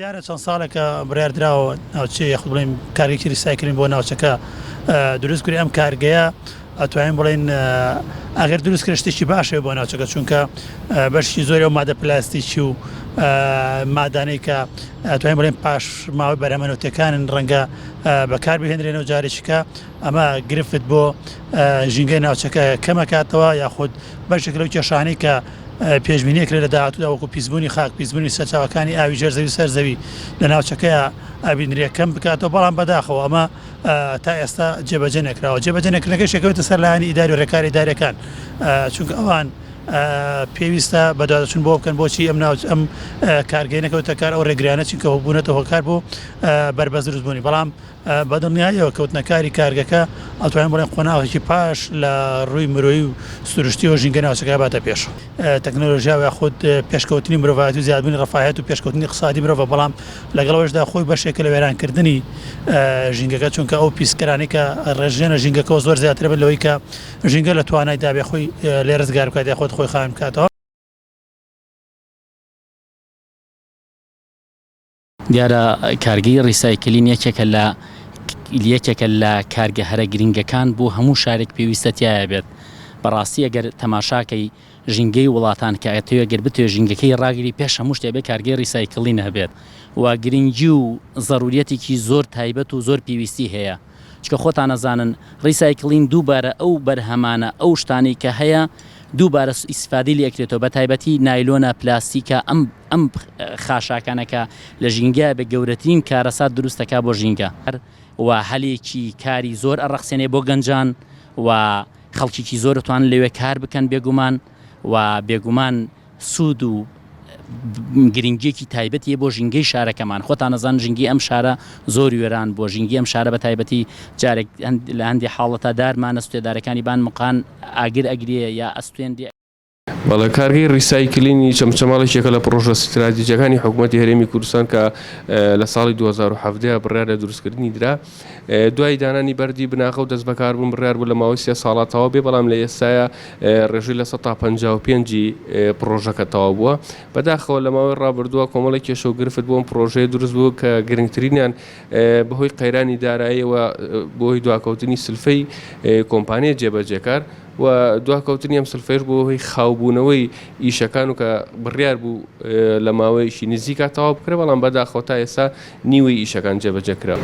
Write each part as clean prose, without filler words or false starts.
دیارە چەند ساڵێکە بڕیاردراوە ناوچێ یەخود بڵێن کارێکی ریسایکلین بۆ ناوچەکە دروست کردی ئەم کارگەیە ئەتوانین بڵێن ئەگەر دروست کرد شتێکی باشە بۆ ناوچەکە چونکە بەشی زۆری ئەو مادە پلاستیکی و مادانەی کە ئەتوانین بڵێن پاش ماوەی بەرهەمەنوتەکانن ڕەنگە بەکار بهێنرێنەوە جارێکیکە ئەمە گرفت بۆ ژینگەی ناوچەکە کەمەکاتەوە یاخود بەشێک لەو کێشانەی کە پێشبینیەک لە داهاتوودا وەکو پیسبوونی خاک پیسبوونی سەرچاوەکانی ئاوی ژێرزەوی سەرزەوی لە ناوچەکەیە ئابینریە کەم بکاتەوە بەڵام بەداخەوە ئەمە تا ئێستا جێبەجێ نەکراوە جێبەجێ نەکردنەکەی شێکەوێتە سەر لایەنی ئیداری و ڕێکاری ئیداریەکان چونکە ئەوان پێویستە بەدوادەچوون بۆ بکەن بۆچی ئەم کارگەی نەکەوتە کار ئەو ڕێگرانە چونکە بوونەتەوە کار بۆ بەربەز دروستبوونی بەڵام بەدڵنیاییەوە کەوتنەکاری کارگەکە ئەتوانین بڵێن قۆناغێکی پاش لە ڕووی مرۆیی و سروشتی و ژینگە ناوچەکە باتە پێش تەکنۆلۆژیا یاخود پێشکەوتنی مرۆڤایەتی و زیادبوونی ڕەفاهەت و پێشکەوتنی اقتصادی مرۆڤ بەڵام لەگەڵەوەشدا خۆی بەشێکە لە وێرانکردنی ژینگەکە چونکە ئەو پیسکەرانی کە ڕێژێنە ژینگەکەەوە زۆر زیاتر بێت لەوەی کە ژینگە لە توانای دابێ خۆی لێ ڕزگار بکات یاخود خۆی خاوێن بکاتەوە. دیارە کارگەی ڕیسایکلین یەکێکە لە کارگە هەرە گرنگەکان بۆ هەموو شارێک پێویستەتیایە بێت بەڕاستی ئەگەر تەماشاکەی ژینگەی وڵاتان کەتەوە گەر بتوێ ژینگەکەی ڕاگری پێش هەموو شتێ بێ کارگەی ڕیسایکلین هەبێت و گرنگی و ضرورەتێکی زۆر تایبەت و زۆر پێویستی هەیە چکە خۆتان نەزانن ڕیسایکلین دووبارە ئەو بەرهەمانە ئەو شتانی کە هەیە دووبارە ئیسفادی لێکرێتەوە بە تایبەتی نایلۆنە پلاستیکە ئەم خاشاکانەکە لە ژینگە بە گەورەترین کارەسات دروستەکە بۆ ژینگە و هەلێکی کاری زۆر ئەڕەخسێنێ بۆ گەنجان و خەڵکیی زۆر توان لەوێ کار بکەن بێگومان و بێگومان سوود و گرنگیەکی تایبەتی بۆ ژینگەی شارەکەمان خۆتان نەزان ژینگی ئەم شارە زۆر وێران بۆ ژینگی ئەم شارە بە تایبەتی جارێک لە هەندی حاڵەتە دارمانە سوێدارەکانی بان مقان ئاگر ئەگرێ یا ئەستوێندی بەڵێ کارگەی ڕیسایکلینی چەمچەماڵێکێکە لە پرۆژە استراتیجیەکانی حکوومەتی هەرێمی کوردستان کە لە ساڵی 2017 بڕیار لە دروستکردنی درا دوای دانانی بەردی بناغە و دەست بەکاربوون بڕیار بوو لە ماوەی 3 ساڵاتەوە بێ بەڵام لە ئێستاە ڕێژوی لە 155 پرۆژەکە تەواو بووە بەداخەوە لە ماوەی ڕابردووە کۆمەڵی کێشە و گرفت بۆم پرۆژەیە دروست بوو کە گرنگترینیان بەهۆی قەیرانی داراییەوە بۆهۆی دواکەوتنی سلفەی کۆمپانیە جێبەجێکار و دواکەوتنی ئەم سلفەیش بۆ هۆی خاوبوونەوەی ئیشەکان و کە بڕیار بوو لە ماوەیەکی نزیکە تەواو بکرێ بەڵام بەداخەوە تا ئێستا نیوەی ئیشەکان جێبەجێکرا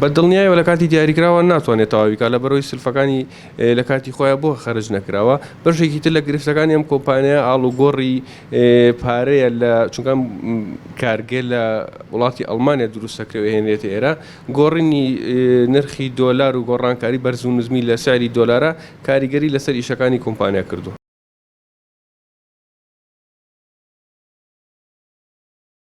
بەدڵنیایەوە لە کاتی دیاریکراوە ناتوانێت تەواویکە لە بەرەوەی سلفەکانی لە کاتی خۆیان بۆ خەرج نەکراوە بەشێکی تر لە گرفتەکانی ئەم کۆمپانیا ئاڵوگۆڕی پارەیە لە چونکە کارگێ لە وڵاتی ئەڵمانیا دروستەکرێ هێنێتە ئێرە گۆڕینی نرخی دۆلار و گۆڕانکاری بەرز و نزمی لە سعری دۆلارە کاریگەری لەسەر ئیشەکانی کۆمپانیا کردو.